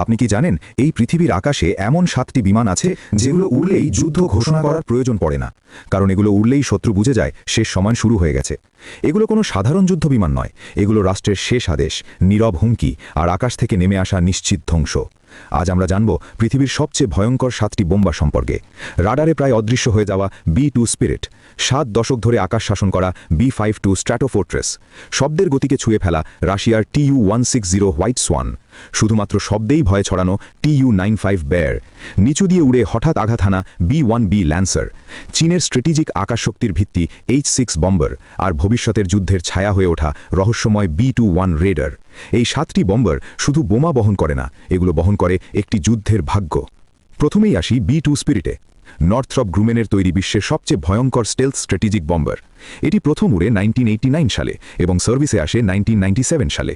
আপনি কি জানেন এই পৃথিবীর আকাশে এমন 7টি বিমান আছে যেগুলো উড়লেই যুদ্ধ ঘোষণা করার প্রয়োজন পড়ে না, কারণ এগুলো উড়লেই শত্রু বুঝে যায় শেষ সময় শুরু হয়ে গেছে। এগুলো কোনো সাধারণ যুদ্ধ বিমান নয়, এগুলো রাষ্ট্রের শেষ আদেশ, নীরব হুমকি আর আকাশ থেকে নেমে আসা নিশ্চিত ধ্বংস। আজ আমরা জানব পৃথিবীর সবচেয়ে ভয়ঙ্কর 7টি বোম্বা সম্পর্কে। রাডারে প্রায় অদৃশ্য হয়ে যাওয়া B-2 স্পিরিট, 7 দশক ধরে আকাশ শাসন করা B-52 স্ট্র্যাটোফোর্ট্রেস, শব্দের গতিকে ছুঁয়ে ফেলা রাশিয়ার Tu-160 হোয়াইট সোয়ান, শুধুমাত্র শব্দেই ভয় ছড়ানো Tu-95 বেয়ার, নিচু দিয়ে উড়ে হঠাৎ আঘাত হানা B-1B ল্যান্সার, চীনের স্ট্র্যাটেজিক আকাশশক্তির ভিত্তি H-6 বম্বার আর ভবিষ্যতের যুদ্ধের ছায়া হয়ে ওঠা রহস্যময় B-21 রেডার। এই 7টি বম্বার শুধু বোমা বহন করে না, এগুলো বহন করে একটি যুদ্ধের ভাগ্য। প্রথমেই আসি B-2 স্পিরিটে। নর্থ্রপ গ্রুমেনের তৈরি বিশ্বের সবচেয়ে ভয়ঙ্কর স্টেলথ স্ট্র্যাটেজিক বম্বার। এটি প্রথম উড়ে 1989 সালে এবং সার্ভিসে আসে 1997 সালে।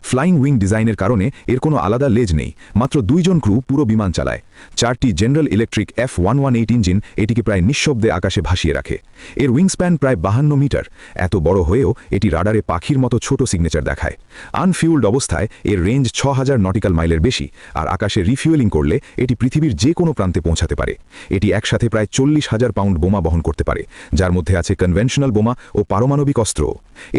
ফ্লাইং উইং ডিজাইনের কারণে এর কোনো আলাদা লেজ নেই, মাত্র 2 জন ক্রু পুরো বিমান চালায়। 4টি জেনারেল ইলেকট্রিক F118 ইঞ্জিন এটিকে প্রায় নিঃশব্দে আকাশে ভাসিয়ে রাখে। এর উইংস্প্যান প্রায় 52 মিটার, এত বড় হয়েও এটি রাডারে পাখির মতো ছোট সিগনেচার দেখায়। আনফিউলড অবস্থায় এর রেঞ্জ 6000 নটিক্যাল মাইলের বেশি, আর আকাশে রিফিউয়েলিং করলে এটি পৃথিবীর যে কোনো প্রান্তে পৌঁছাতে পারে। এটি একসাথে প্রায় 40,000 পাউন্ড বোমা বহন করতে পারে, যার মধ্যে আছে কনভেনশনাল বোমা ও পারমাণবিক অস্ত্র।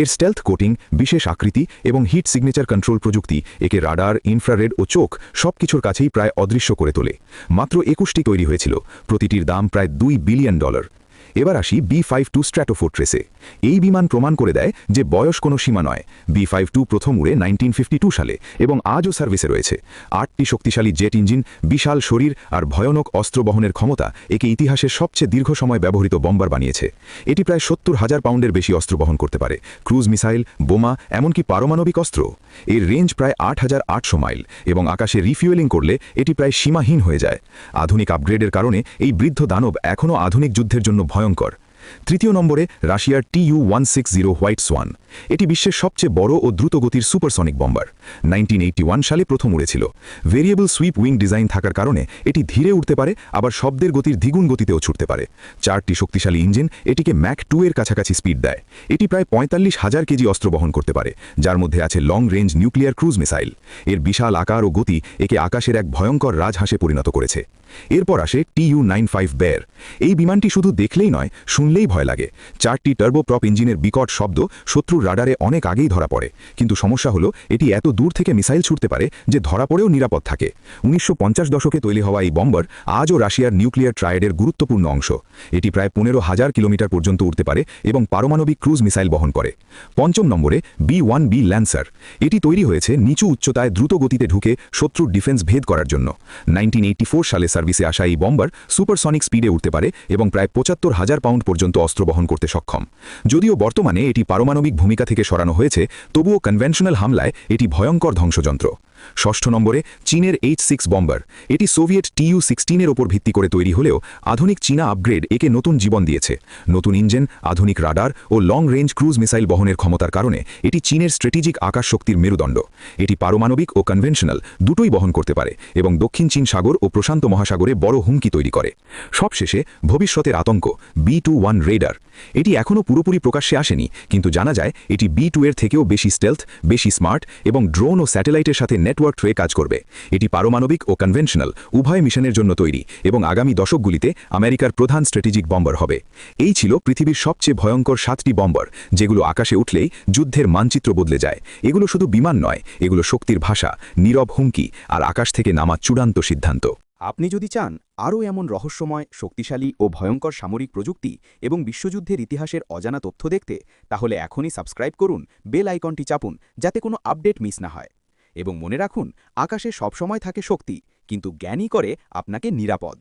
এর স্টেলথ কোটিং, বিশেষ আকৃতি এবং হিট সিগনেচার কন্ট্রোল প্রযুক্তি একে রাডার, ইনফ্রারেড ও চোখ সবকিছুর কাছেই প্রায় অদৃশ্য করে তোলে। মাত্র 21টি তৈরি হয়েছিল, প্রতিটির দাম প্রায় $2 বিলিয়ন। এবার আসি B-52 স্ট্র্যাটোফোর্ট্রেসে। এই বিমান প্রমাণ করে দেয় যে বয়স কোনো সীমা নয়। B-52 প্রথম উড়ে 1952 সালে এবং আজও সার্ভিসে রয়েছে। 8টি শক্তিশালী জেট ইঞ্জিন, বিশাল শরীর আর ভয়ানক অস্ত্র বহনের ক্ষমতা একে ইতিহাসের সবচেয়ে দীর্ঘ সময় ব্যবহৃত বম্বার বানিয়েছে। এটি প্রায় 70,000 পাউন্ডের বেশি অস্ত্র বহন করতে পারে, ক্রুজ মিসাইল, বোমা, এমনকি পারমাণবিক অস্ত্র। এর রেঞ্জ প্রায় 8,800 মাইল এবং আকাশে রিফিউয়েলিং করলে এটি প্রায় সীমাহীন হয়ে যায়। আধুনিক আপগ্রেডের কারণে এই বৃদ্ধ দানব এখনও আধুনিক যুদ্ধের জন্য ভয়ঙ্কর। তৃতীয় নম্বরে রাশিয়ার Tu-160 হোয়াইট সোয়ান। এটি বিশ্বের সবচেয়ে বড় ও দ্রুতগতির সুপারসনিক বম্বার। 1981 সালে প্রথম উড়েছিল। ভেরিয়েবল সুইপ উইং ডিজাইন থাকার কারণে এটি ধীরে উঠতে পারে, আবার শব্দের গতির দ্বিগুণ গতিতেও ছুটতে পারে। 4টি শক্তিশালী ইঞ্জিন এটিকে ম্যাক 2 এর কাছাকাছি স্পিড দেয়। এটি প্রায় 45,000 কেজি অস্ত্র বহন করতে পারে, যার মধ্যে আছে long range nuclear cruise missile. এর বিশাল আকার ও গতি একে আকাশের এক ভয়ঙ্কর রাজহাঁসে পরিণত করেছে। এরপর আসে Tu-95 বেয়ার। এই বিমানটি শুধু দেখলেই নয়, শুনলেই ভয় লাগে। 4টি টার্বোপ্রপ ইঞ্জিনের বিকট শব্দ শত্রুর রাডারে অনেক আগেই ধরা পড়ে, কিন্তু সমস্যা হলো এটি এত দূর থেকে মিসাইল ছুটতে পারে যে ধরা পড়েও নিরাপদ থাকে। 1950 দশকে তৈরি হওয়া এই বম্বার আজও রাশিয়ার নিউক্লিয়ার ট্রায়েডের গুরুত্বপূর্ণ অংশ। এটি প্রায় 15,000 কিলোমিটার পর্যন্ত উড়তে পারে এবং পারমাণবিক ক্রুজ মিসাইল বহন করে। পঞ্চম নম্বরে B-1B ল্যান্সার। এটি তৈরি হয়েছে নিচু উচ্চতায় দ্রুত গতিতে ঢুকে শত্রুর ডিফেন্স ভেদ করার জন্য। 1984 সালে সার্ভিসে আসা এই বম্বার সুপারসনিক স্পিডে উঠতে পারে এবং প্রায় 75,000 পাউন্ড পর্যন্ত অস্ত্র বহন করতে সক্ষম। যদিও বর্তমানে এটি পারমাণবিক ভূমিকা থেকে সরানো হয়েছে, তবুও কনভেনশনাল হামলায় এটি ভয়ঙ্কর ধ্বংসযন্ত্র। ষষ্ঠ নম্বরে চীনের H-6 বম্বার। এটি সোভিয়েত Tu-16 এর ওপর ভিত্তি করে তৈরি হলেও আধুনিক চীনা আপগ্রেড একে নতুন জীবন দিয়েছে। নতুন ইঞ্জিন, আধুনিক রাডার ও লং রেঞ্জ ক্রুজ মিসাইল বহনের ক্ষমতার কারণে এটি চীনের স্ট্র্যাটেজিক আকাশ শক্তির মেরুদণ্ড। এটি পারমাণবিক ও কনভেনশনাল দুটোই বহন করতে পারে এবং দক্ষিণ চীন সাগর ও প্রশান্ত মহাসাগরে বড় হুমকি তৈরি করে। সবশেষে ভবিষ্যতের আতঙ্ক B-21 রেডার। এটি এখনও পুরোপুরি প্রকাশ্যে আসেনি, কিন্তু জানা যায় এটি B-2 এর থেকেও বেশি স্টেলথ, বেশি স্মার্ট এবং ড্রোন ও স্যাটেলাইটের সাথে নেটওয়ার্ক হয়ে কাজ করবে। এটি পারমাণবিক ও কনভেনশনাল উভয় মিশনের জন্য তৈরি এবং আগামী দশকগুলিতে আমেরিকার প্রধান স্ট্র্যাটেজিক বম্বার হবে। এই ছিল পৃথিবীর সবচেয়ে ভয়ঙ্কর 7টি বম্বার, যেগুলো আকাশে উঠলেই যুদ্ধের মানচিত্র বদলে যায়। এগুলো শুধু বিমান নয়, এগুলো শক্তির ভাষা, নীরব হুমকি আর আকাশ থেকে নামা চূড়ান্ত সিদ্ধান্ত। আপনি যদি চান আরও এমন রহস্যময়, শক্তিশালী ও ভয়ঙ্কর সামরিক প্রযুক্তি এবং বিশ্বযুদ্ধের ইতিহাসের অজানা তথ্য দেখতে, তাহলে এখনই সাবস্ক্রাইব করুন, বেল আইকনটি চাপুন যাতে কোনো আপডেট মিস না হয়। এবং মনে রাখুন, আকাশে সবসময় থাকে শক্তি, কিন্তু জ্ঞানই করে আপনাকে নিরাপদ।